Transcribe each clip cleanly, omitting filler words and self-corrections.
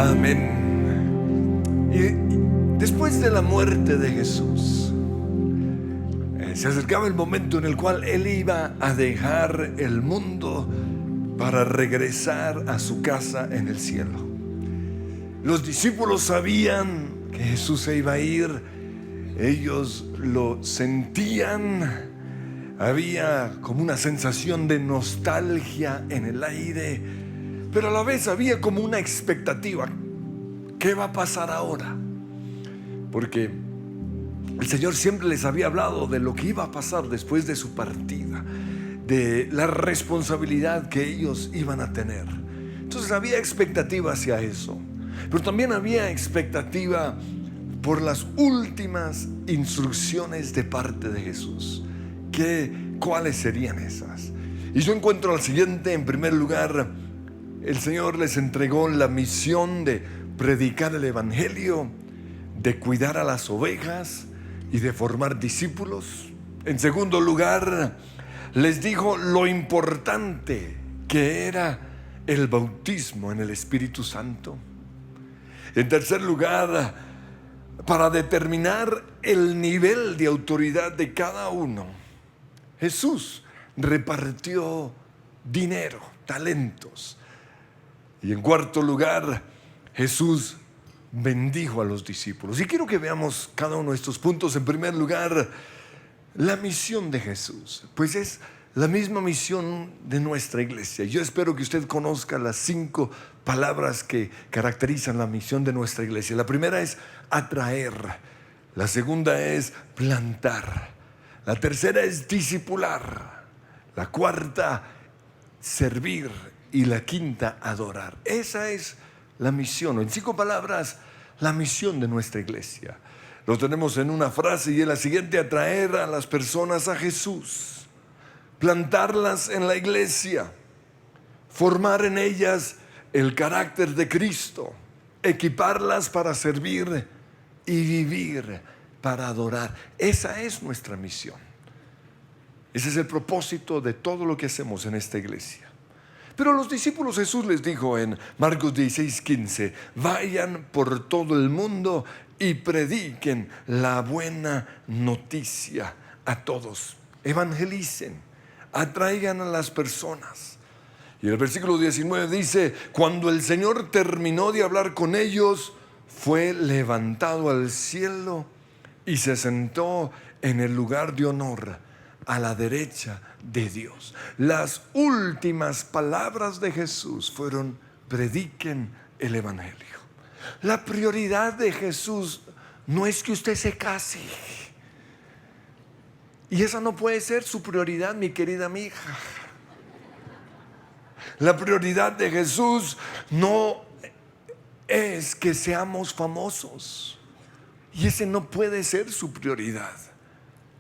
Amén. Y después de la muerte de Jesús, se acercaba el momento en el cual Él iba a dejar el mundo para regresar a su casa en el cielo. Los discípulos sabían que Jesús se iba a ir. Ellos lo sentían. Había como una sensación de nostalgia en el aire, pero a la vez había como una expectativa. ¿Qué va a pasar ahora? Porque el Señor siempre les había hablado de lo que iba a pasar después de su partida, de la responsabilidad que ellos iban a tener. Entonces había expectativa hacia eso, pero también había expectativa por las últimas instrucciones de parte de Jesús. ¿Cuáles serían esas? Y yo encuentro al siguiente. En primer lugar, el Señor les entregó la misión de predicar el evangelio, de cuidar a las ovejas y de formar discípulos. En segundo lugar, les dijo lo importante que era el bautismo en el Espíritu Santo. En tercer lugar, para determinar el nivel de autoridad de cada uno, Jesús repartió dinero, talentos. Y en cuarto lugar, Jesús bendijo a los discípulos. Y quiero que veamos cada uno de estos puntos. En primer lugar, la misión de Jesús, pues es la misma misión de nuestra iglesia. Yo espero que usted conozca las 5 palabras que caracterizan la misión de nuestra iglesia. La primera es atraer, la segunda es plantar, la tercera es discipular, la cuarta servir y la quinta adorar. Esa es la misión, o en 5 palabras, la misión de nuestra iglesia. Lo tenemos en una frase y es la siguiente: atraer a las personas a Jesús, plantarlas en la iglesia, formar en ellas el carácter de Cristo, equiparlas para servir y vivir para adorar. Esa es nuestra misión. Ese es el propósito de todo lo que hacemos en esta iglesia. Pero a los discípulos Jesús les dijo en Marcos 16:15: vayan por todo el mundo y prediquen la buena noticia a todos. Evangelicen, atraigan a las personas. Y el versículo 19 dice: cuando el Señor terminó de hablar con ellos, fue levantado al cielo y se sentó en el lugar de honor a la derecha de Dios. Las últimas palabras de Jesús fueron: prediquen el evangelio. La prioridad de Jesús no es que usted se case. Y esa no puede ser su prioridad, mi querida amiga. La prioridad de Jesús no es que seamos famosos. Y ese no puede ser su prioridad,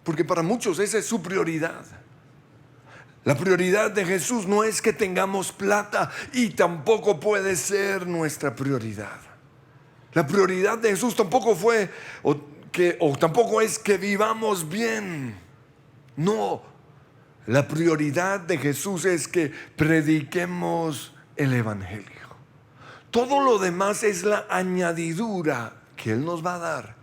porque para muchos esa es su prioridad. La prioridad de Jesús no es que tengamos plata, y tampoco puede ser nuestra prioridad. La prioridad de Jesús tampoco fue tampoco es que vivamos bien. No, la prioridad de Jesús es que prediquemos el evangelio. Todo lo demás es la añadidura que Él nos va a dar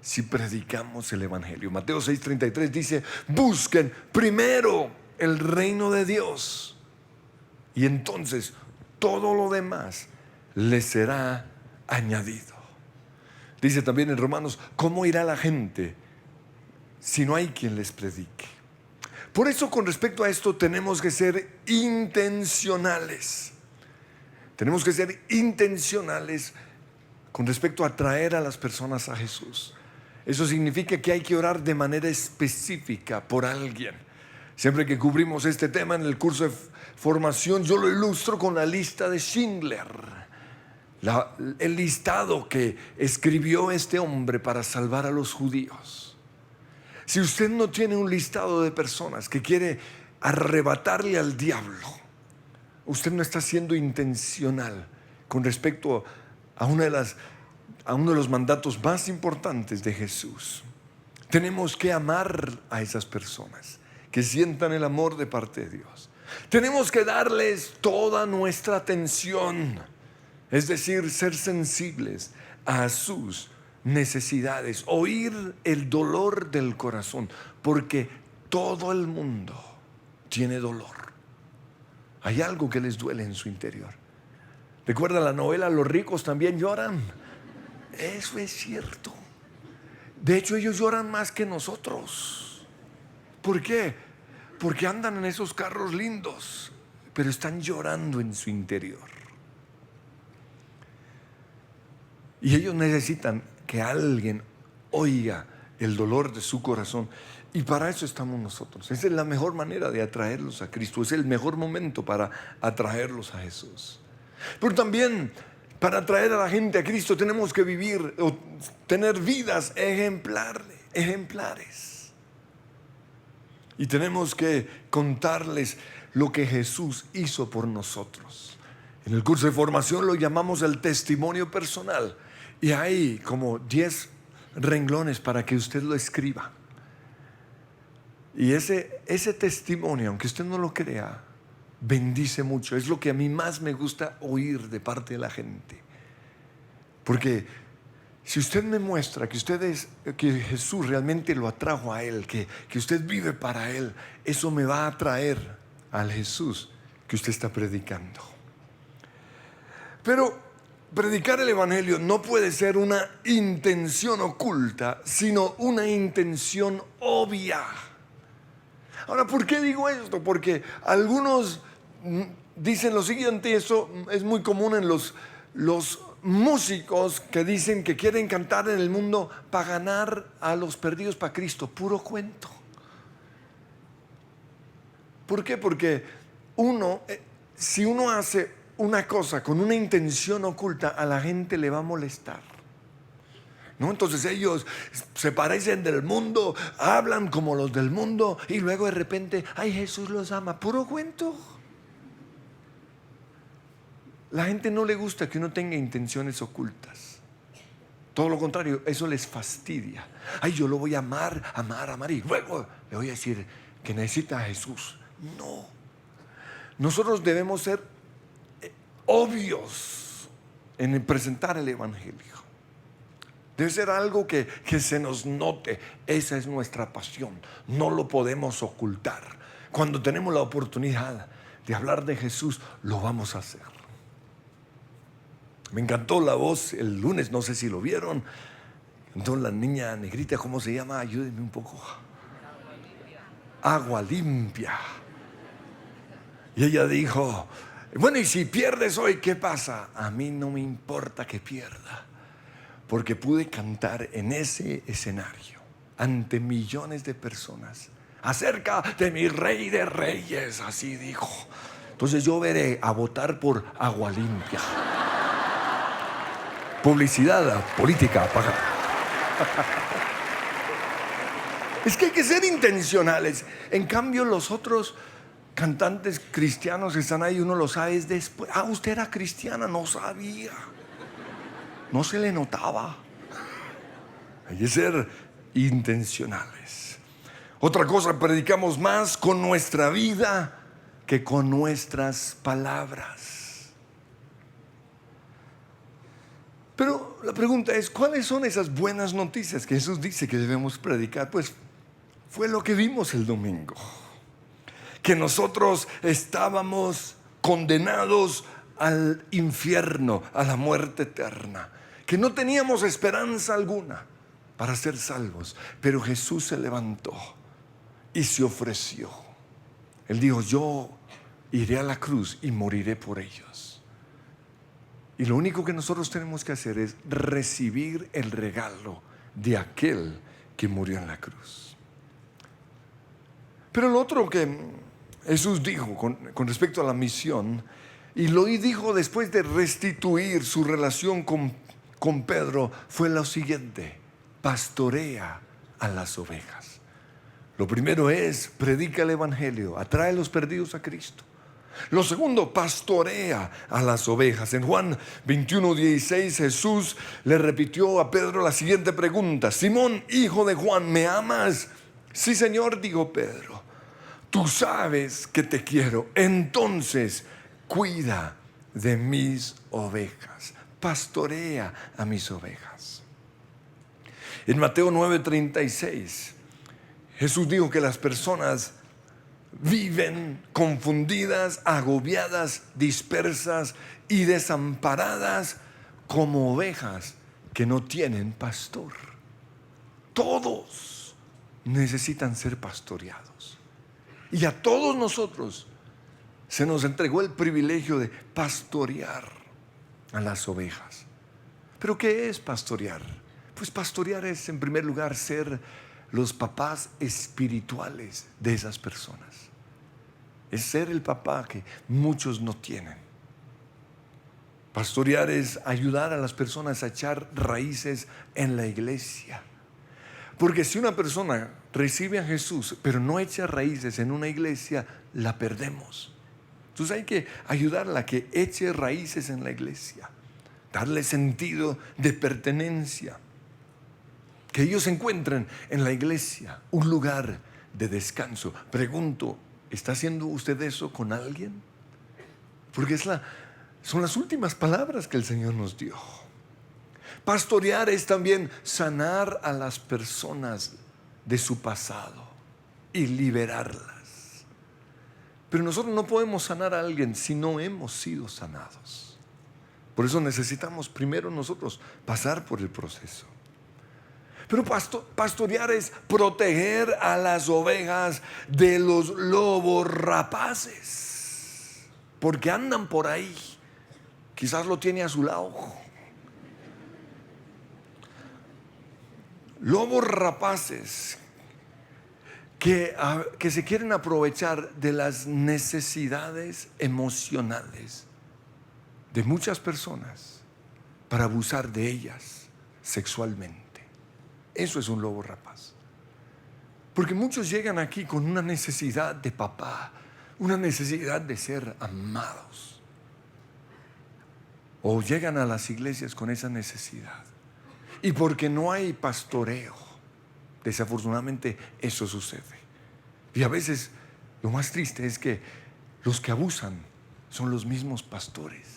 si predicamos el evangelio. Mateo 6:33 dice: busquen primero el reino de Dios, y entonces todo lo demás les será añadido. Dice también en Romanos: ¿cómo irá la gente si no hay quien les predique? Por eso, con respecto a esto, tenemos que ser intencionales. Tenemos que ser intencionales con respecto a atraer a las personas a Jesús. Eso significa que hay que orar de manera específica por alguien. Siempre que cubrimos este tema en el curso de formación, yo lo ilustro con la lista de Schindler, el listado que escribió este hombre para salvar a los judíos. Si usted no tiene un listado de personas que quiere arrebatarle al diablo, usted no está siendo intencional con respecto a uno de los mandatos más importantes de Jesús. Tenemos que amar a esas personas que sientan el amor de parte de Dios. Tenemos que darles toda nuestra atención. Es decir, ser sensibles a sus necesidades, oír el dolor del corazón, porque todo el mundo tiene dolor. Hay algo que les duele en su interior. ¿Recuerda la novela Los ricos también lloran? Eso es cierto. De hecho, ellos lloran más que nosotros. ¿Por qué? Porque andan en esos carros lindos, pero están llorando en su interior. Y ellos necesitan que alguien oiga el dolor de su corazón. Y para eso estamos nosotros. Esa es la mejor manera de atraerlos a Cristo. Es el mejor momento para atraerlos a Jesús. Pero también para atraer a la gente a Cristo tenemos que vivir o tener vidas ejemplares. Y tenemos que contarles lo que Jesús hizo por nosotros. En el curso de formación lo llamamos el testimonio personal. Y hay como 10 renglones para que usted lo escriba. Y ese testimonio, aunque usted no lo crea, bendice mucho. Es lo que a mí más me gusta oír de parte de la gente. Porque si usted me muestra que que Jesús realmente lo atrajo a Él, que usted vive para Él, eso me va a atraer al Jesús que usted está predicando. Pero predicar el Evangelio no puede ser una intención oculta, sino una intención obvia. Ahora, ¿por qué digo esto? Porque algunos dicen lo siguiente, eso es muy común en los músicos que dicen que quieren cantar en el mundo para ganar a los perdidos para Cristo. Puro cuento. ¿Por qué? Porque si uno hace una cosa con una intención oculta, a la gente le va a molestar, ¿no? Entonces ellos se parecen del mundo, hablan como los del mundo y luego de repente, ay, Jesús los ama. Puro cuento. La gente no le gusta que uno tenga intenciones ocultas. Todo lo contrario, eso les fastidia. Ay, yo lo voy a amar y luego le voy a decir que necesita a Jesús. No. Nosotros debemos ser obvios en presentar el Evangelio. Debe ser algo que se nos note. Esa es nuestra pasión. No lo podemos ocultar. Cuando tenemos la oportunidad de hablar de Jesús, lo vamos a hacer. Me encantó la voz el lunes, no sé si lo vieron. Entonces la niña negrita, ¿cómo se llama? Ayúdenme un poco. Agua Limpia. Y ella dijo, bueno, y si pierdes hoy, ¿qué pasa? A mí no me importa que pierda, porque pude cantar en ese escenario ante millones de personas acerca de mi Rey de Reyes, así dijo. Entonces yo veré a votar por Agua Limpia. Publicidad política pagada. Es que hay que ser intencionales. En cambio, los otros cantantes cristianos que están ahí, uno lo sabe es después. Ah, usted era cristiana, no sabía. No se le notaba. Hay que ser intencionales. Otra cosa, predicamos más con nuestra vida que con nuestras palabras. Pero la pregunta es, ¿cuáles son esas buenas noticias que Jesús dice que debemos predicar? Pues fue lo que vimos el domingo. Que nosotros estábamos condenados al infierno, a la muerte eterna. Que no teníamos esperanza alguna para ser salvos. Pero Jesús se levantó y se ofreció. Él dijo, yo iré a la cruz y moriré por ellos. Y lo único que nosotros tenemos que hacer es recibir el regalo de aquel que murió en la cruz. Pero lo otro que Jesús dijo con respecto a la misión, y lo dijo después de restituir su relación con Pedro, fue lo siguiente: pastorea a las ovejas. Lo primero es, predica el Evangelio, atrae a los perdidos a Cristo. Lo segundo, pastorea a las ovejas. En Juan 21:16 Jesús le repitió a Pedro la siguiente pregunta: Simón, hijo de Juan, ¿me amas? Sí, Señor, dijo Pedro, tú sabes que te quiero. Entonces cuida de mis ovejas. Pastorea a mis ovejas. En Mateo 9:36, Jesús dijo que las personas viven confundidas, agobiadas, dispersas y desamparadas como ovejas que no tienen pastor. Todos necesitan ser pastoreados. Y a todos nosotros se nos entregó el privilegio de pastorear a las ovejas. ¿Pero qué es pastorear? Pues pastorear es, en primer lugar, ser los papás espirituales de esas personas. Es ser el papá que muchos no tienen. Pastorear es ayudar a las personas a echar raíces en la iglesia. Porque si una persona recibe a Jesús, pero no echa raíces en una iglesia, la perdemos. Entonces hay que ayudarla a que eche raíces en la iglesia, darle sentido de pertenencia, que ellos encuentren en la iglesia un lugar de descanso. Pregunto, ¿está haciendo usted eso con alguien? Porque son las últimas palabras que el Señor nos dio. Pastorear es también sanar a las personas de su pasado y liberarlas. Pero nosotros no podemos sanar a alguien si no hemos sido sanados. Por eso necesitamos primero nosotros pasar por el proceso. Pero pastorear es proteger a las ovejas de los lobos rapaces, porque andan por ahí. Quizás lo tiene a su lado. Lobos rapaces que se quieren aprovechar de las necesidades emocionales de muchas personas para abusar de ellas sexualmente. Eso es un lobo rapaz. Porque muchos llegan aquí con una necesidad de papá, una necesidad de ser amados. O llegan a las iglesias con esa necesidad. Y porque no hay pastoreo, desafortunadamente eso sucede. Y a veces lo más triste es que los que abusan son los mismos pastores.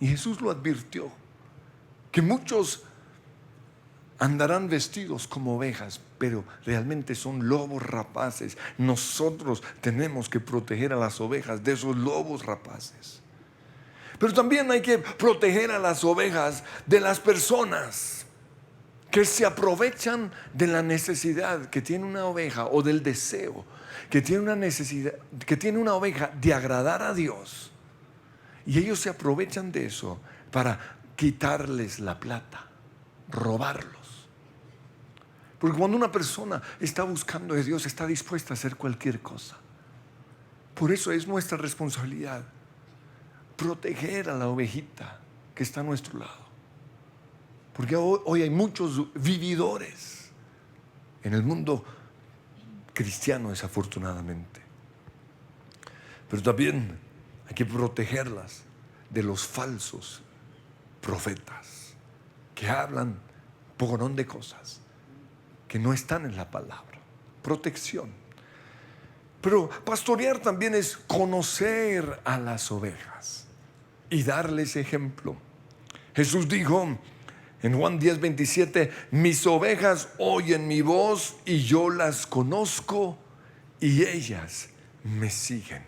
Y Jesús lo advirtió, que muchos andarán vestidos como ovejas, pero realmente son lobos rapaces. Nosotros tenemos que proteger a las ovejas de esos lobos rapaces. Pero también hay que proteger a las ovejas de las personas que se aprovechan de la necesidad que tiene una oveja, o del deseo que tiene una necesidad, que tiene una oveja, de agradar a Dios. Y ellos se aprovechan de eso para quitarles la plata, robarlos. Porque cuando una persona está buscando de Dios, está dispuesta a hacer cualquier cosa. Por eso es nuestra responsabilidad proteger a la ovejita que está a nuestro lado. Porque hoy hay muchos vividores en el mundo cristiano, desafortunadamente. Pero también hay que protegerlas de los falsos profetas que hablan poconón de cosas que no están en la palabra. Protección. Pero pastorear también es conocer a las ovejas y darles ejemplo. Jesús dijo en Juan 10:27, mis ovejas oyen mi voz y yo las conozco y ellas me siguen.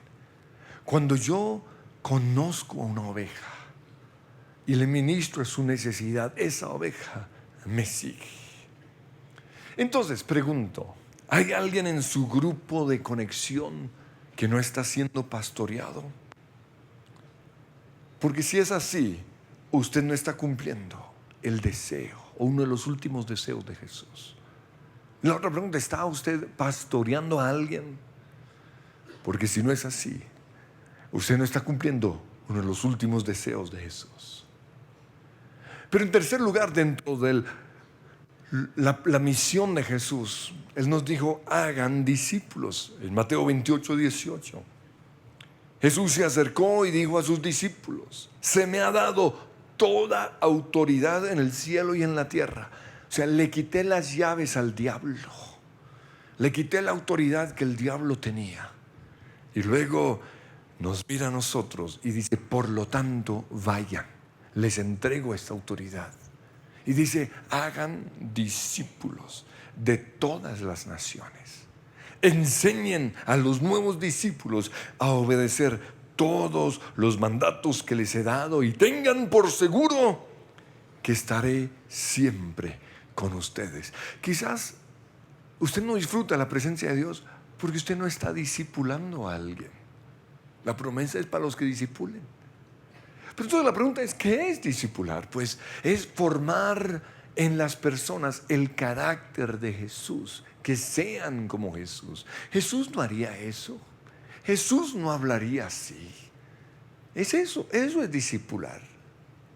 Cuando yo conozco a una oveja y le ministro a su necesidad, esa oveja me sigue. Entonces pregunto, ¿hay alguien en su grupo de conexión que no está siendo pastoreado? Porque si es así, usted no está cumpliendo el deseo, o uno de los últimos deseos de Jesús. La otra pregunta, ¿está usted pastoreando a alguien? Porque si no es así, usted no está cumpliendo uno de los últimos deseos de Jesús. Pero en tercer lugar, dentro de la misión de Jesús, Él nos dijo, hagan discípulos. En Mateo 28:18, Jesús se acercó y dijo a sus discípulos, se me ha dado toda autoridad en el cielo y en la tierra. O sea, le quité las llaves al diablo, le quité la autoridad que el diablo tenía. Y luego nos mira a nosotros y dice, por lo tanto, vayan, les entrego esta autoridad. Y dice, hagan discípulos de todas las naciones. Enseñen a los nuevos discípulos a obedecer todos los mandatos que les he dado y tengan por seguro que estaré siempre con ustedes. Quizás usted no disfruta la presencia de Dios porque usted no está discipulando a alguien. La promesa es para los que discipulen. Pero entonces la pregunta es, ¿qué es discipular? Pues es formar en las personas el carácter de Jesús, que sean como Jesús. Jesús no haría eso. Jesús no hablaría así. Es eso es discipular.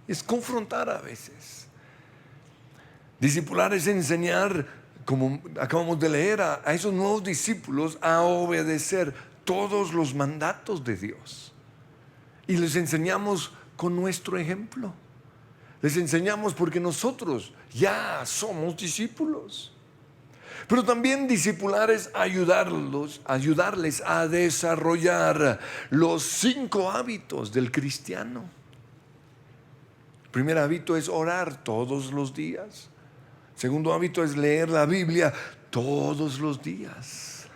Es confrontar a veces. Discipular es enseñar, como acabamos de leer, a esos nuevos discípulos a obedecer todos los mandatos de Dios. Y les enseñamos con nuestro ejemplo. Les enseñamos porque nosotros ya somos discípulos. Pero también discipular es ayudarles a desarrollar los 5 hábitos del cristiano. El primer hábito es orar todos los días. El segundo hábito es leer la Biblia todos los días.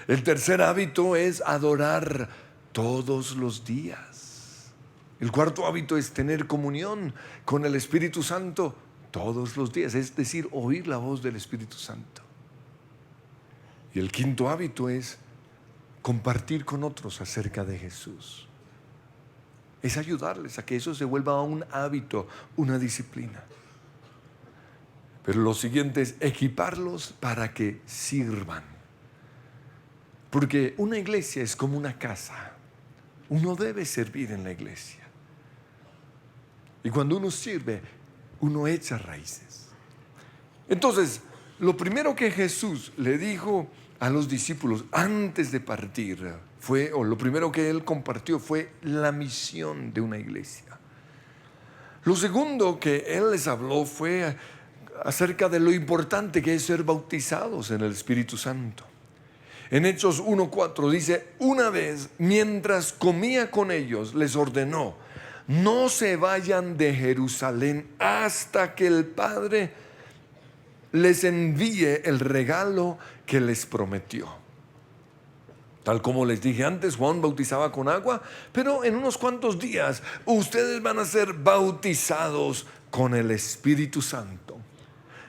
El tercer hábito es adorar todos los días. El cuarto hábito es tener comunión con el Espíritu Santo todos los días, es decir, oír la voz del Espíritu Santo. Y el quinto hábito es compartir con otros acerca de Jesús. Es ayudarles a que eso se vuelva un hábito, una disciplina. Pero lo siguiente es equiparlos para que sirvan. Porque una iglesia es como una casa. Uno debe servir en la iglesia. Y cuando uno sirve, uno echa raíces. Entonces, lo primero que Jesús le dijo a los discípulos antes de partir lo primero que él compartió fue la misión de una iglesia. Lo segundo que él les habló fue acerca de lo importante que es ser bautizados en el Espíritu Santo. En Hechos 1:4 dice, una vez mientras comía con ellos les ordenó, no se vayan de Jerusalén hasta que el Padre les envíe el regalo que les prometió. Tal como les dije antes, Juan bautizaba con agua, pero en unos cuantos días ustedes van a ser bautizados con el Espíritu Santo.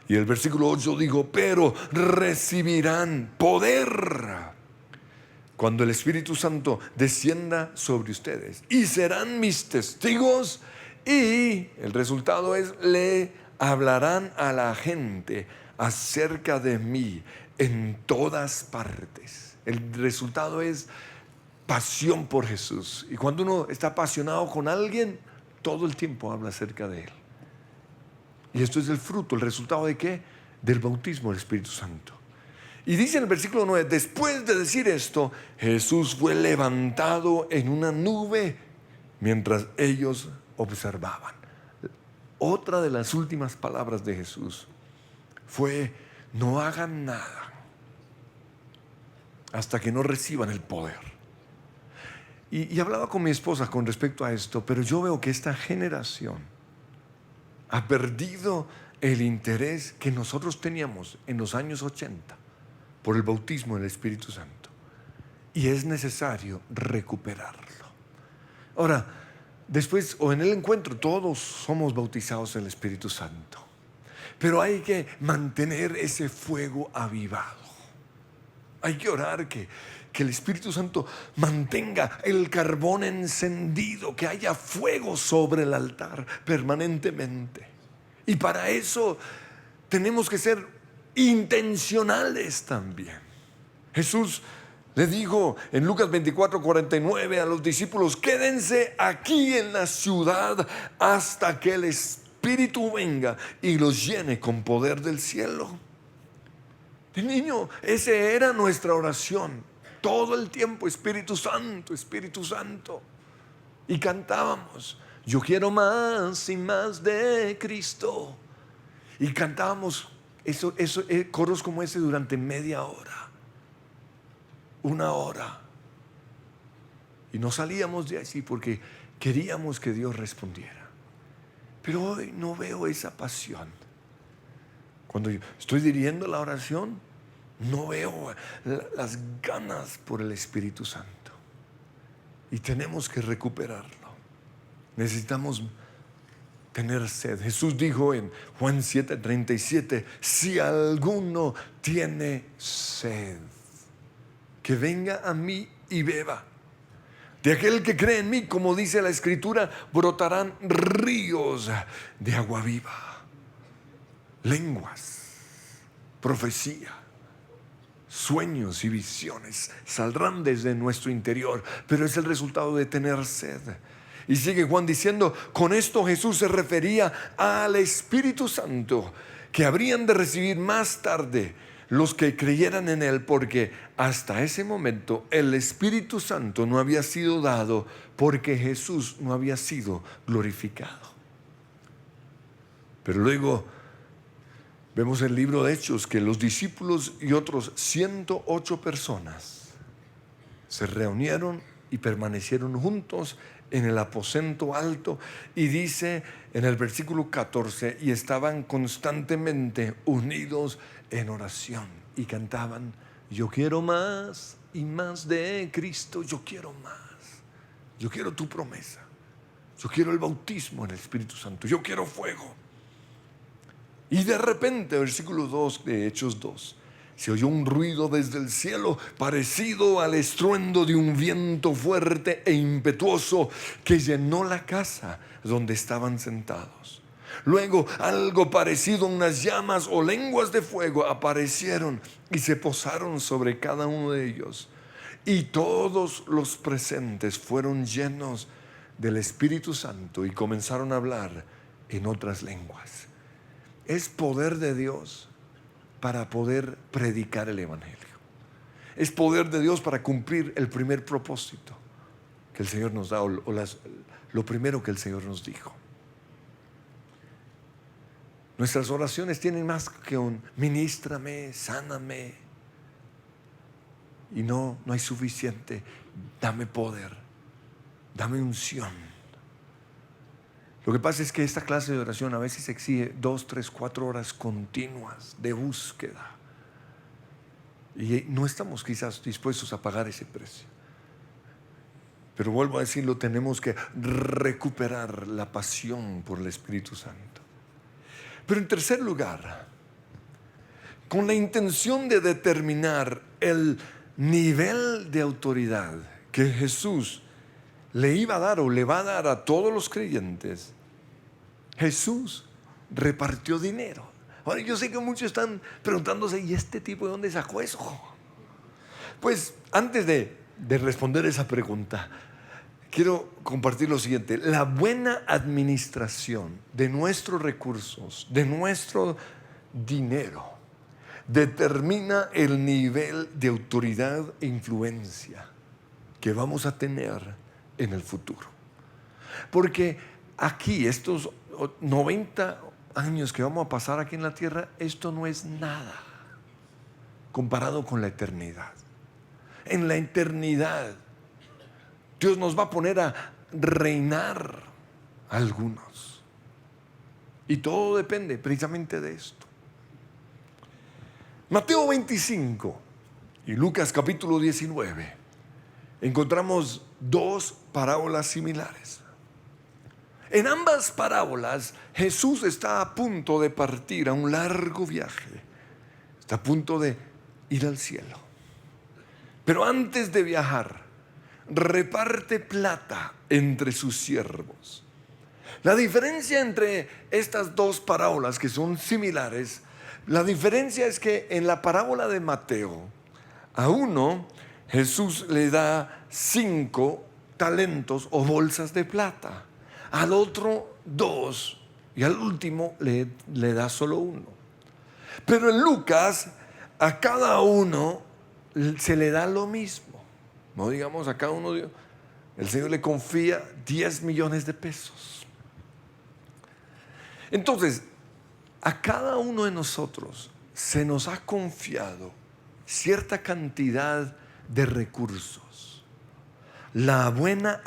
Y el versículo 8 dijo, pero recibirán poder cuando el Espíritu Santo descienda sobre ustedes y serán mis testigos, y el resultado es, le hablarán a la gente acerca de mí en todas partes. El resultado es pasión por Jesús. Y cuando uno está apasionado con alguien, todo el tiempo habla acerca de él. Y esto es el fruto, el resultado ¿de qué? Del bautismo del Espíritu Santo. Y dice en el versículo 9, después de decir esto, Jesús fue levantado en una nube mientras ellos observaban. Otra de las últimas palabras de Jesús fue, no hagan nada hasta que no reciban el poder. Y hablaba con mi esposa con respecto a esto, pero yo veo que esta generación ha perdido el interés que nosotros teníamos en los años 80 por el bautismo del Espíritu Santo. Y es necesario recuperarlo. Ahora, después o en el encuentro todos somos bautizados en el Espíritu Santo. Pero hay que mantener ese fuego avivado. Hay que orar que el Espíritu Santo mantenga el carbón encendido, que haya fuego sobre el altar permanentemente. Y para eso tenemos que ser intencionales también. Jesús le dijo en Lucas 24:49 a los discípulos, quédense aquí en la ciudad hasta que el Espíritu venga y los llene con poder del cielo. De niño, esa era nuestra oración. Todo el tiempo, Espíritu Santo, Espíritu Santo. Y cantábamos, yo quiero más y más de Cristo. Y cantábamos coros como ese durante media hora, 1 hora. Y no salíamos de allí porque queríamos que Dios respondiera. Pero hoy no veo esa pasión. Cuando yo estoy dirigiendo la oración, no veo las ganas por el Espíritu Santo. Y tenemos que recuperarlo. Necesitamos tener sed. Jesús dijo en Juan 7:37, si alguno tiene sed, que venga a mí y beba. De aquel que cree en mí, como dice la Escritura, brotarán ríos de agua viva. Lenguas, profecía, sueños y visiones saldrán desde nuestro interior, pero es el resultado de tener sed. Y sigue Juan diciendo, con esto Jesús se refería al Espíritu Santo, que habrían de recibir más tarde los que creyeran en Él, porque hasta ese momento el Espíritu Santo no había sido dado, porque Jesús no había sido glorificado. Pero luego vemos en el libro de Hechos que los discípulos y otros 108 personas se reunieron y permanecieron juntos en el aposento alto, y dice en el versículo 14, y estaban constantemente unidos en oración y cantaban, yo quiero más y más de Cristo, yo quiero más, yo quiero tu promesa, yo quiero el bautismo en el Espíritu Santo, yo quiero fuego. Y de repente, versículo 2 de Hechos 2, se oyó un ruido desde el cielo parecido al estruendo de un viento fuerte e impetuoso que llenó la casa donde estaban sentados. Luego algo parecido a unas llamas o lenguas de fuego aparecieron y se posaron sobre cada uno de ellos. Y todos los presentes fueron llenos del Espíritu Santo y comenzaron a hablar en otras lenguas. Es poder de Dios para poder predicar el Evangelio. Es poder de Dios para cumplir el primer propósito que el Señor nos da, lo primero que el Señor nos dijo. Nuestras oraciones tienen más que un ministrame, sáname. Y no hay suficiente. Dame poder, dame unción. Lo que pasa es que esta clase de oración a veces exige 2, 3, 4 horas continuas de búsqueda. Y no estamos quizás dispuestos a pagar ese precio. Pero vuelvo a decirlo, tenemos que recuperar la pasión por el Espíritu Santo. Pero en tercer lugar, con la intención de determinar el nivel de autoridad que Jesús le iba a dar o le va a dar a todos los creyentes, Jesús repartió dinero. Ahora yo sé que muchos están preguntándose, ¿y este tipo de dónde sacó eso? Pues antes de responder esa pregunta, quiero compartir lo siguiente. La buena administración de nuestros recursos, de nuestro dinero, determina el nivel de autoridad e influencia que vamos a tener en el futuro. Porque aquí, estos 90 años que vamos a pasar aquí en la tierra, esto no es nada comparado con la eternidad. En la eternidad, Dios nos va a poner a reinar a algunos. Y todo depende precisamente de esto. Mateo 25 y Lucas capítulo 19 encontramos dos parábolas similares. En ambas parábolas Jesús está a punto de partir a un largo viaje. Está a punto de ir al cielo. Pero antes de viajar, reparte plata entre sus siervos. La diferencia entre estas dos parábolas, que son similares, la diferencia es que en la parábola de Mateo, a uno Jesús le da 5 talentos o bolsas de plata, al otro 2 y al último le da solo 1. Pero en Lucas a cada uno se le da lo mismo. No digamos a cada uno, el Señor le confía 10 millones de pesos. Entonces, a cada uno de nosotros se nos ha confiado cierta cantidad de recursos. la buena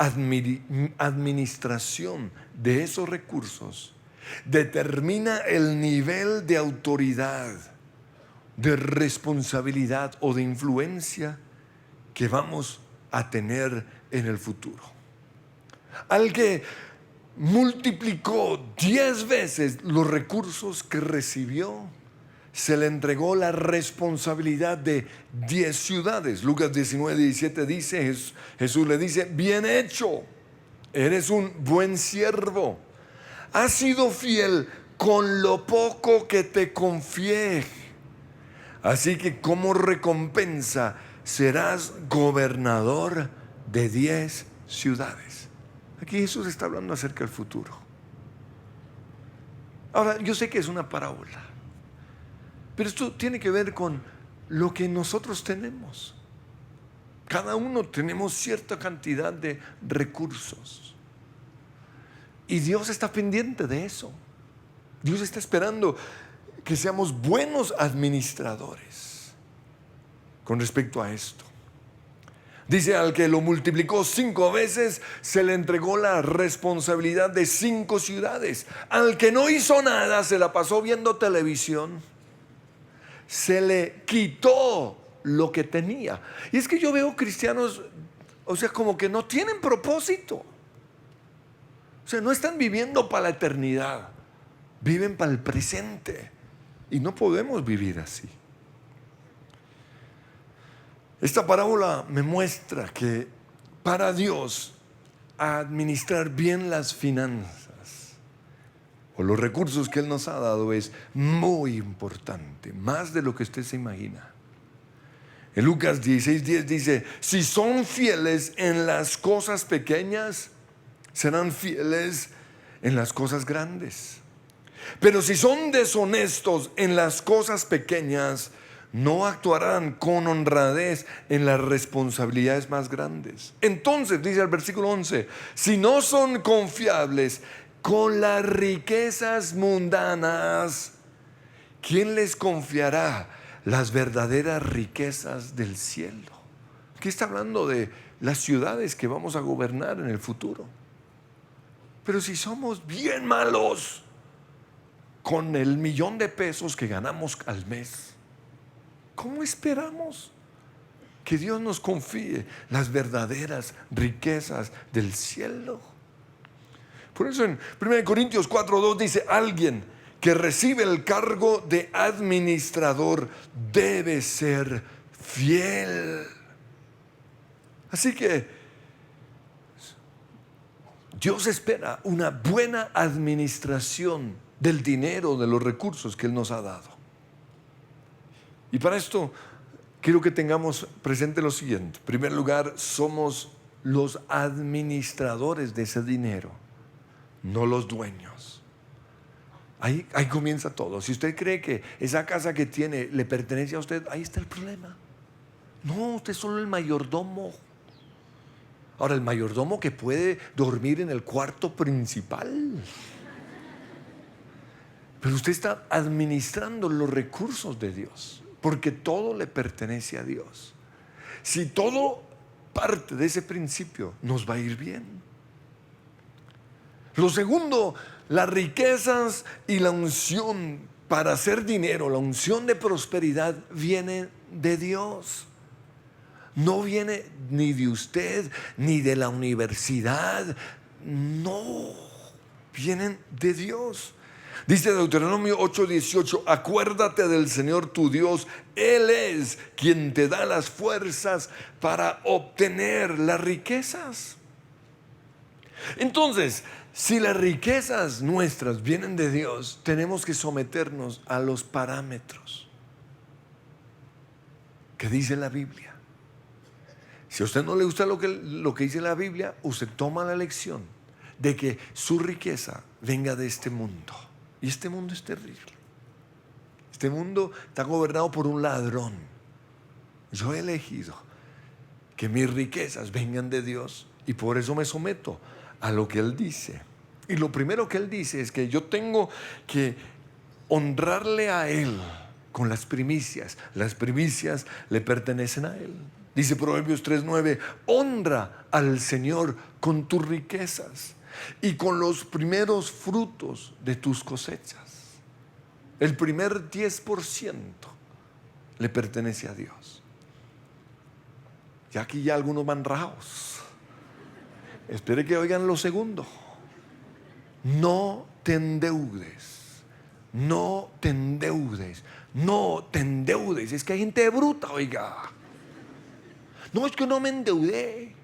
administración de esos recursos determina el nivel de autoridad, de responsabilidad o de influencia que vamos a tener en el futuro. Al que multiplicó 10 veces los recursos que recibió, se le entregó la responsabilidad de 10 ciudades. Lucas 19:17 dice, Jesús le dice: bien hecho, eres un buen siervo, has sido fiel con lo poco que te confié, así que como recompensa serás gobernador de 10 ciudades. Aquí Jesús está hablando acerca del futuro. Ahora, yo sé que es una parábola, pero esto tiene que ver con lo que nosotros tenemos. Cada uno tenemos cierta cantidad de recursos. Y Dios está pendiente de eso. Dios está esperando que seamos buenos administradores con respecto a esto. Dice: al que lo multiplicó 5 veces, se le entregó la responsabilidad de 5 ciudades. Al que no hizo nada, se la pasó viendo televisión, se le quitó lo que tenía. Y es que yo veo cristianos, o sea, como que no tienen propósito. O sea, no están viviendo para la eternidad, viven para el presente. Y no podemos vivir así. Esta parábola me muestra que para Dios administrar bien las finanzas o los recursos que Él nos ha dado es muy importante, más de lo que usted se imagina. En Lucas 16:10 dice: si son fieles en las cosas pequeñas, serán fieles en las cosas grandes. Pero si son deshonestos en las cosas pequeñas, no actuarán con honradez en las responsabilidades más grandes. Entonces, dice el versículo 11, si no son confiables con las riquezas mundanas, ¿quién les confiará las verdaderas riquezas del cielo? Aquí está hablando de las ciudades que vamos a gobernar en el futuro. Pero si somos bien malos con el $1,000,000 que ganamos al mes, ¿cómo esperamos que Dios nos confíe las verdaderas riquezas del cielo? Por eso en 1 Corintios 4:2 dice: alguien que recibe el cargo de administrador debe ser fiel. Así que Dios espera una buena administración del dinero, de los recursos que Él nos ha dado. Y para esto quiero que tengamos presente lo siguiente. En primer lugar, somos los administradores de ese dinero, no los dueños. Ahí comienza todo. Si usted cree que esa casa que tiene le pertenece a usted, ahí está el problema. No, usted es solo el mayordomo. Ahora, el mayordomo que puede dormir en el cuarto principal. Pero usted está administrando los recursos de Dios, porque todo le pertenece a Dios. Si todo parte de ese principio, nos va a ir bien. Lo segundo, las riquezas y la unción para hacer dinero, la unción de prosperidad, viene de Dios. No viene ni de usted, ni de la universidad. No, vienen de Dios. Dice Deuteronomio 8:18: acuérdate del Señor tu Dios, Él es quien te da las fuerzas para obtener las riquezas. Entonces, si las riquezas nuestras vienen de Dios, tenemos que someternos a los parámetros que dice la Biblia. Si a usted no le gusta lo que dice la Biblia, usted toma la lección de que su riqueza venga de este mundo. Y este mundo es terrible. Este mundo está gobernado por un ladrón. Yo he elegido que mis riquezas vengan de Dios y por eso me someto a lo que Él dice. Y lo primero que Él dice es que yo tengo que honrarle a Él con las primicias. Las primicias le pertenecen a Él. Dice Proverbios 3:9, honra al Señor con tus riquezas y con los primeros frutos de tus cosechas. El primer 10% le pertenece a Dios. Y aquí ya algunos van rajados. Espere que oigan lo segundo. No te endeudes. No te endeudes. No te endeudes. Es que hay gente bruta, oiga. No, es que no me endeudé.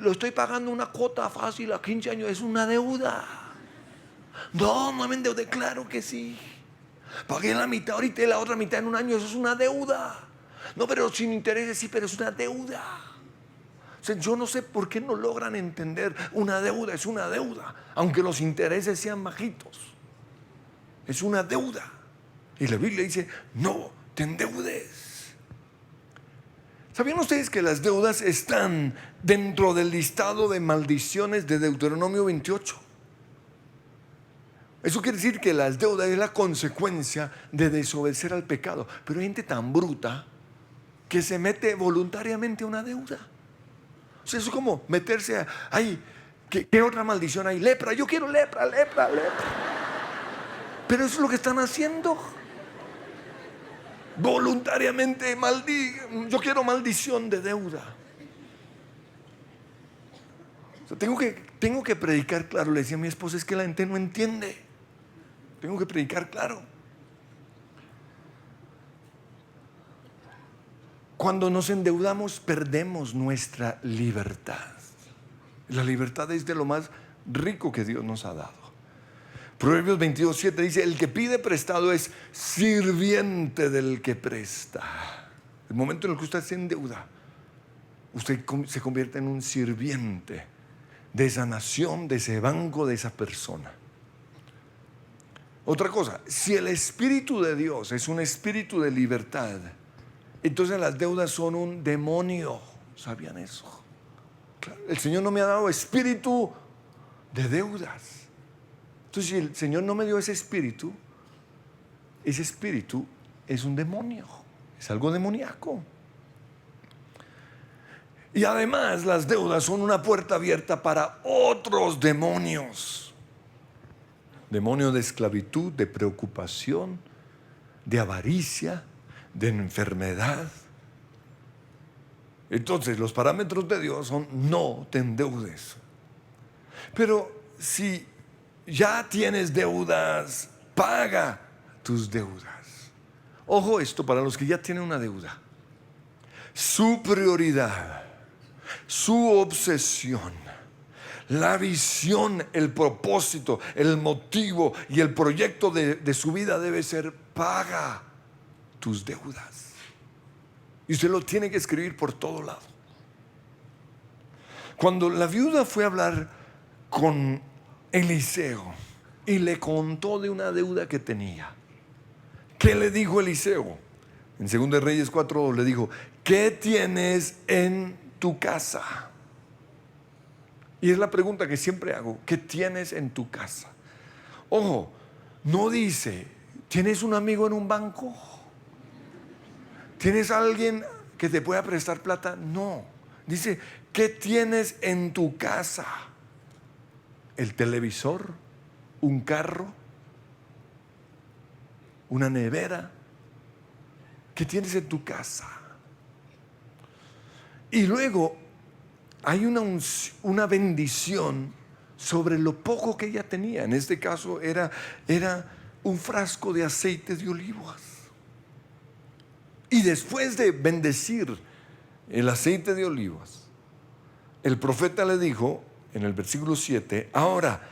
Lo estoy pagando una cuota fácil a 15 años. Es una deuda. No me endeudé. Claro que sí. Pagué la mitad ahorita y la otra mitad en un año. Eso es una deuda. No, pero sin intereses sí, pero es una deuda. O sea, yo no sé por qué no logran entender. Una deuda es una deuda, aunque los intereses sean bajitos. Es una deuda. Y la Biblia dice, no te endeudes. ¿Sabían ustedes que las deudas están dentro del listado de maldiciones de Deuteronomio 28? Eso quiere decir que las deudas es la consecuencia de desobedecer al pecado. Pero hay gente tan bruta que se mete voluntariamente a una deuda. O sea, eso es como meterse a... Ay, ¿qué otra maldición hay? Lepra, yo quiero lepra. Pero eso es lo que están haciendo. Voluntariamente yo quiero maldición de deuda. O sea, tengo que predicar claro. Le decía a mi esposa, es que la gente no entiende. Tengo que predicar claro. Cuando nos endeudamos perdemos nuestra libertad. La libertad es de lo más rico que Dios nos ha dado. Proverbios 22:7 dice, el que pide prestado es sirviente del que presta. El momento en el que usted se endeuda, usted se convierte en un sirviente de esa nación, de ese banco, de esa persona. Otra cosa, si el Espíritu de Dios es un espíritu de libertad, entonces las deudas son un demonio. ¿Sabían eso? Claro, el Señor no me ha dado espíritu de deudas. Entonces, si el Señor no me dio ese espíritu es un demonio, es algo demoníaco. Y además las deudas son una puerta abierta para otros demonios. Demonios de esclavitud, de preocupación, de avaricia, de enfermedad. Entonces los parámetros de Dios son no te endeudes. Pero si ya tienes deudas, paga tus deudas. Ojo esto para los que ya tienen una deuda. Su prioridad, su obsesión, la visión, el propósito, el motivo y el proyecto de su vida debe ser paga tus deudas. Y usted lo tiene que escribir por todo lado. Cuando la viuda fue a hablar con Eliseo y le contó de una deuda que tenía, ¿qué le dijo Eliseo? En 2 Reyes 4 le dijo, ¿qué tienes en tu casa? Y es la pregunta que siempre hago, ¿qué tienes en tu casa? Ojo, no dice, ¿tienes un amigo en un banco? ¿Tienes alguien que te pueda prestar plata? No, dice, ¿qué tienes en tu casa? ¿El televisor? ¿Un carro? ¿Una nevera? ¿Qué tienes en tu casa? Y luego hay una bendición sobre lo poco que ella tenía. En este caso era un frasco de aceite de olivas. Y después de bendecir el aceite de olivas, el profeta le dijo en el versículo 7, ahora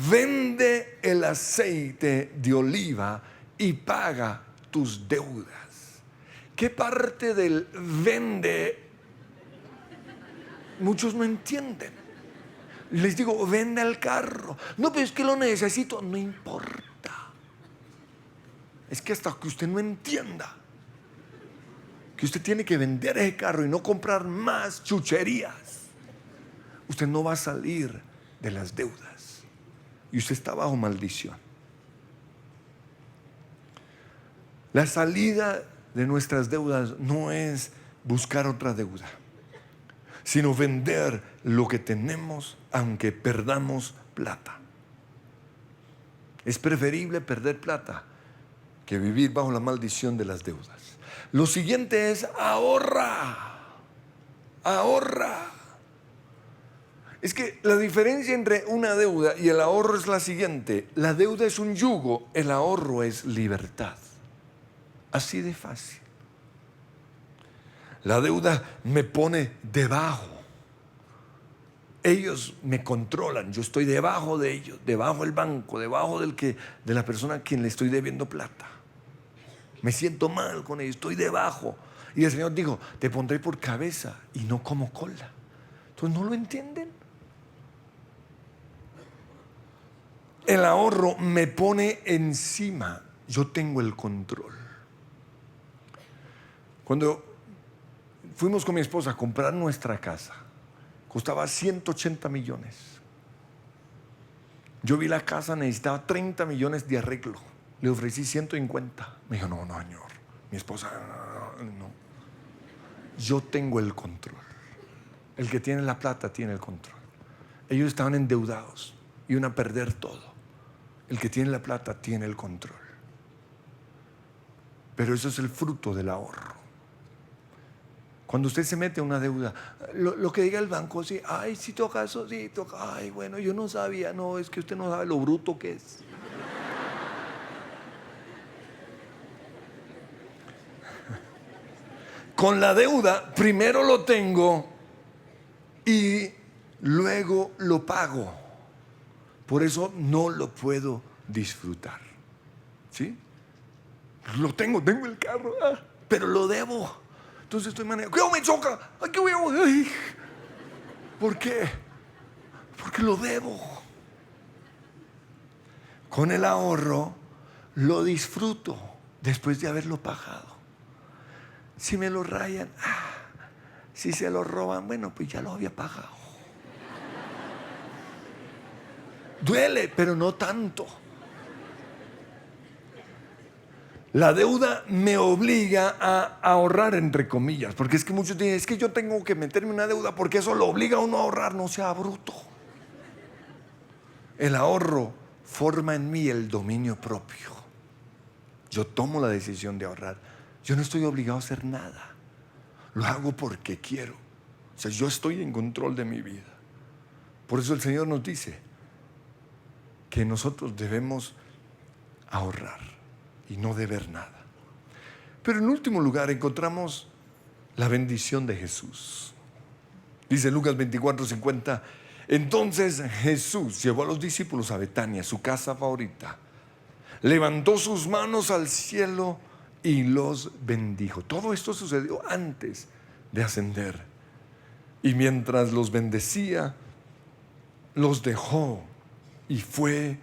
vende el aceite de oliva y paga tus deudas. ¿Qué parte del vende muchos no entienden? Les digo, vende el carro. No, pero es que lo necesito. No importa. Es que hasta que usted no entienda que usted tiene que vender ese carro y no comprar más chucherías, usted no va a salir de las deudas. Y usted está bajo maldición. La salida de nuestras deudas no es buscar otra deuda, sino vender lo que tenemos aunque perdamos plata. Es preferible perder plata que vivir bajo la maldición de las deudas. Lo siguiente es ahorra. Ahorra. Es que la diferencia entre una deuda y el ahorro es la siguiente. La deuda es un yugo, el ahorro es libertad. Así de fácil. La deuda me pone debajo. Ellos me controlan, yo estoy debajo de ellos, debajo del banco, debajo de la persona a quien le estoy debiendo plata. Me siento mal con ellos, estoy debajo. Y el Señor dijo, te pondré por cabeza y no como cola. Entonces no lo entienden. El ahorro me pone encima, yo tengo el control. Cuando fuimos con mi esposa a comprar nuestra casa, costaba 180 millones. Yo vi la casa, necesitaba 30 millones de arreglo. Le ofrecí 150. Me dijo, no, señor. Mi esposa, no. Yo tengo el control. El que tiene la plata tiene el control. Ellos estaban endeudados, iban a perder todo. El que tiene la plata tiene el control. Pero eso es el fruto del ahorro. Cuando usted se mete a una deuda, lo que diga el banco, sí, ay, si toca eso, sí, toca, ay, bueno, yo no sabía, no, es que usted no sabe lo bruto que es. Con la deuda, primero lo tengo y luego lo pago. Por eso no lo puedo disfrutar. ¿Sí? Lo tengo el carro, pero lo debo. Entonces estoy manejando. ¡Cuidado, me choca! ¡Ay, qué voy a... Ay! ¿Por qué? Porque lo debo. Con el ahorro lo disfruto después de haberlo pagado. Si me lo rayan, si se lo roban, bueno, pues ya lo había pagado. Duele, pero no tanto. La deuda me obliga a ahorrar, entre comillas, porque es que muchos dicen, es que yo tengo que meterme en una deuda porque eso lo obliga a uno a ahorrar. No sea bruto. El ahorro forma en mí el dominio propio. Yo tomo la decisión de ahorrar. Yo no estoy obligado a hacer nada. Lo hago porque quiero. O sea, yo estoy en control de mi vida. Por eso el Señor nos dice que nosotros debemos ahorrar y no deber nada. Pero en último lugar encontramos la bendición de Jesús. Dice Lucas 24:50. Entonces Jesús llevó a los discípulos a Betania, su casa favorita. Levantó sus manos al cielo y los bendijo. Todo esto sucedió antes de ascender. Y mientras los bendecía, los dejó y fue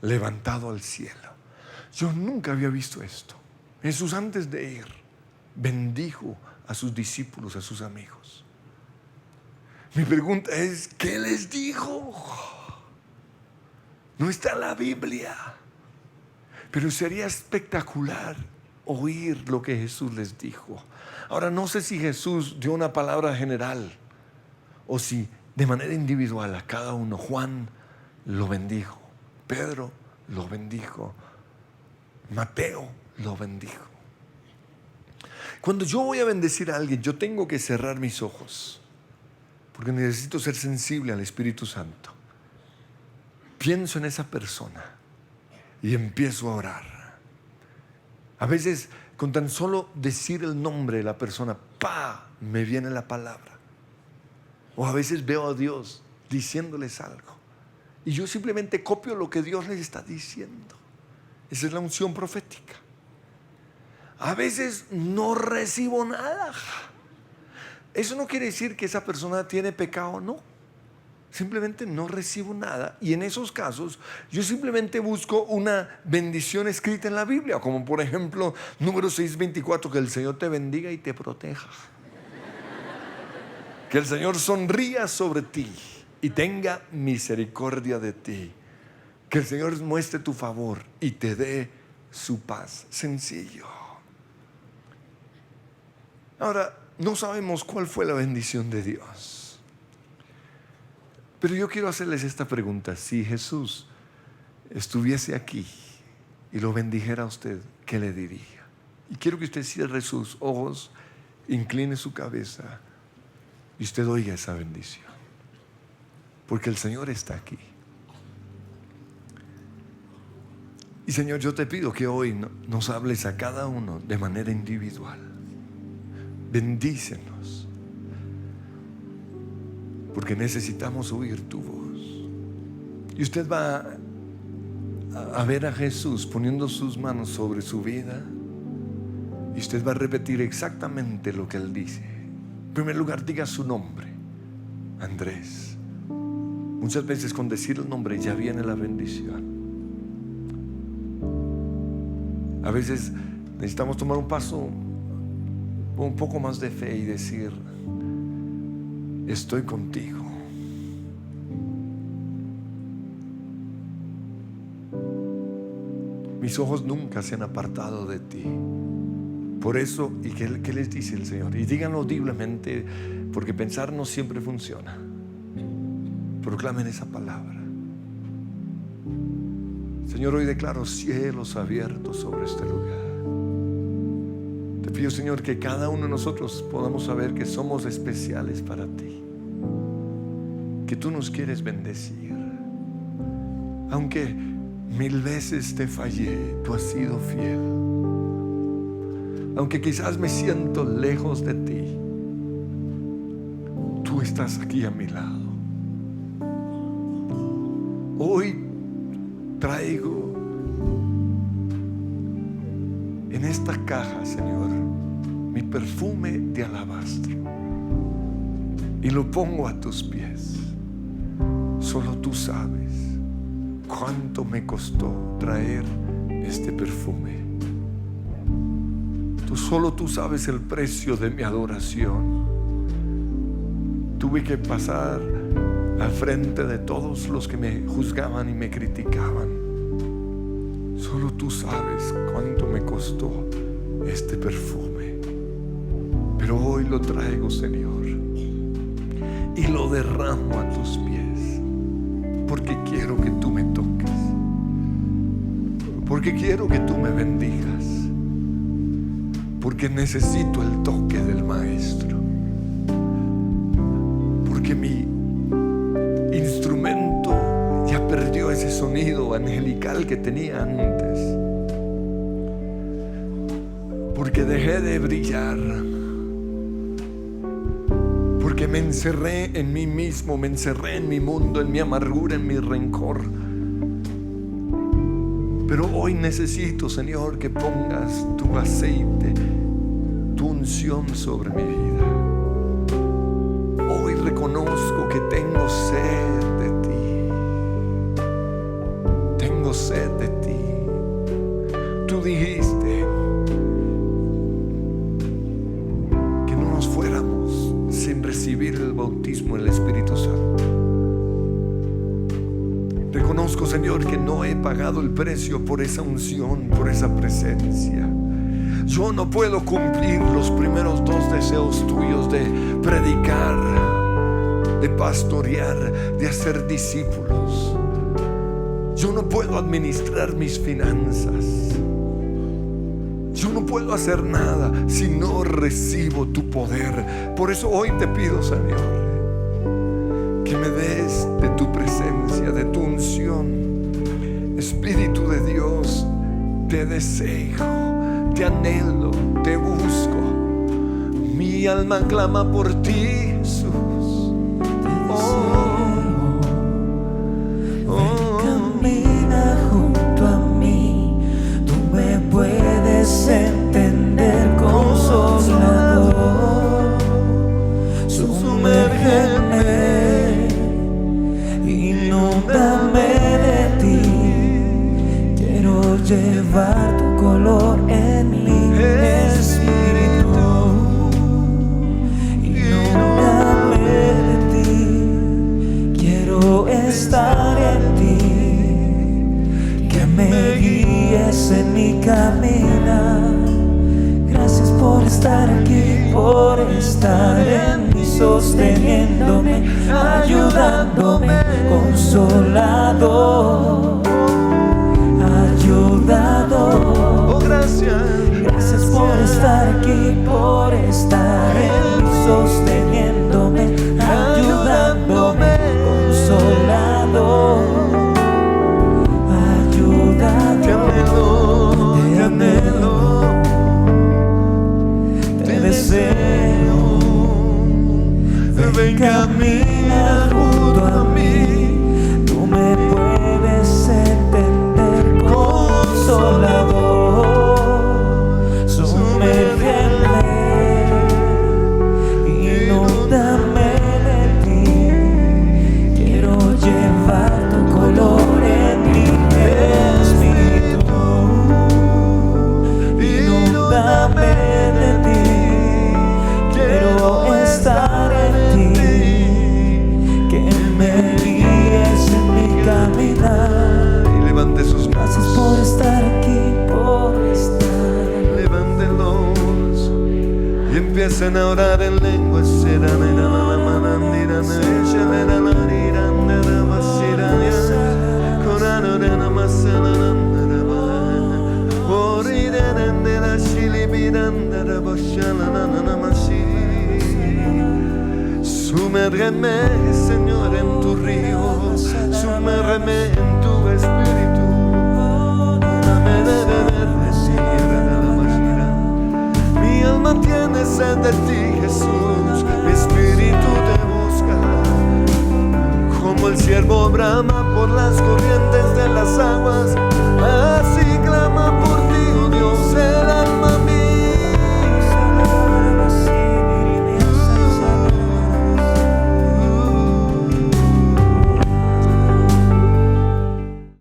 levantado al cielo. Yo nunca había visto esto. Jesús, antes de ir, bendijo a sus discípulos, a sus amigos. Mi pregunta es, ¿qué les dijo? No está en la Biblia, pero sería espectacular oír lo que Jesús les dijo. Ahora, no sé si Jesús dio una palabra general o si de manera individual a cada uno. Juan lo bendijo, Pedro lo bendijo, Mateo lo bendijo. Cuando yo voy a bendecir a alguien, yo tengo que cerrar mis ojos, porque necesito ser sensible al Espíritu Santo. Pienso en esa persona y empiezo a orar. A veces, con tan solo decir el nombre de la persona, me viene la palabra. O a veces veo a Dios diciéndoles algo y yo simplemente copio lo que Dios les está diciendo. Esa es la unción profética. A veces no recibo nada. Eso no quiere decir que esa persona tiene pecado, no. Simplemente no recibo nada. Y en esos casos yo simplemente busco una bendición escrita en la Biblia, como por ejemplo Números 6:24, que el Señor te bendiga y te proteja. Que el Señor sonría sobre ti y tenga misericordia de ti. Que el Señor muestre tu favor y te dé su paz. Sencillo. Ahora, no sabemos cuál fue la bendición de Dios. Pero yo quiero hacerles esta pregunta. Si Jesús estuviese aquí y lo bendijera a usted, ¿qué le diría? Y quiero que usted cierre sus ojos, incline su cabeza y usted oiga esa bendición. Porque el Señor está aquí. Y Señor, yo te pido que hoy nos hables a cada uno de manera individual. Bendícenos, porque necesitamos oír tu voz. Y usted va a ver a Jesús poniendo sus manos sobre su vida, y usted va a repetir exactamente lo que Él dice. En primer lugar, diga su nombre: Andrés. Muchas veces con decir el nombre ya viene la bendición. A veces necesitamos tomar un paso un poco más de fe y decir: estoy contigo. Mis ojos nunca se han apartado de ti. Por eso, ¿y qué les dice el Señor? Y díganlo audiblemente, porque pensar no siempre funciona. Proclamen esa palabra. Señor, hoy declaro cielos abiertos sobre este lugar. Te pido, Señor, que cada uno de nosotros podamos saber que somos especiales para ti, que tú nos quieres bendecir. Aunque 1000 veces te fallé, tú has sido fiel. Aunque quizás me siento lejos de ti, tú estás aquí a mi lado. Hoy traigo en esta caja, Señor, mi perfume de alabastro y lo pongo a tus pies. Solo tú sabes cuánto me costó traer este perfume. Solo tú sabes el precio de mi adoración. Tuve que pasar al frente de todos los que me juzgaban y me criticaban. Solo tú sabes cuánto me costó este perfume. Pero hoy lo traigo, Señor, y lo derramo a tus pies, porque quiero que tú me toques, porque quiero que tú me bendigas, porque necesito el toque del Maestro, porque mi instrumento ya perdió ese sonido angelical que tenía antes, porque dejé de brillar, porque me encerré en mí mismo, me encerré en mi mundo, en mi amargura, en mi rencor. Pero hoy necesito, Señor, que pongas tu aceite, tu unción sobre mi vida. Hoy reconozco que tengo sed de ti. Tengo sed de ti. Tú dijiste que no nos fuéramos sin recibir el bautismo del Espíritu Santo. Reconozco, Señor, que no he pagado el precio por esa unción, por esa presencia. Yo no puedo cumplir los primeros 2 deseos tuyos de predicar, de pastorear, de hacer discípulos. Yo no puedo administrar mis finanzas. Yo no puedo hacer nada si no recibo tu poder. Por eso hoy te pido, Señor, que me des de tu presencia, de tu unción. Espíritu de Dios, te deseo, te anhelo, te busco. Mi alma clama por ti, Jesús. Camina junto a mí, tú me puedes entender, consolador. Sumérgeme, inúndame de ti. Quiero llevar tu color en mi espíritu. Inúndame de ti. Quiero estar en ti. Que me guíes en mi caminar. Gracias por estar aquí, por estar en mí, sosteniéndome, ayudándome, consolador, ayudador. Oh, gracias. Gracias por estar aquí, por estar en mí, sosteniéndome, ayudándome, consolador, ayudador. Te anhelo, te deseo. ven, camina junto a mí. Tú me puedes entender, consolador, sumérgeme, inúndame de ti. Quiero llevar tu color en mi espíritu, inúndame de ti. Quiero estar en ti, que me guíes en mi caminar. Y levante sus Gracias manos. por estar aquí, por estar. Levántenlos y empiecen a orar en lenguas. Sumérgeme, Señor, en tu río, sumérgeme en tu espíritu.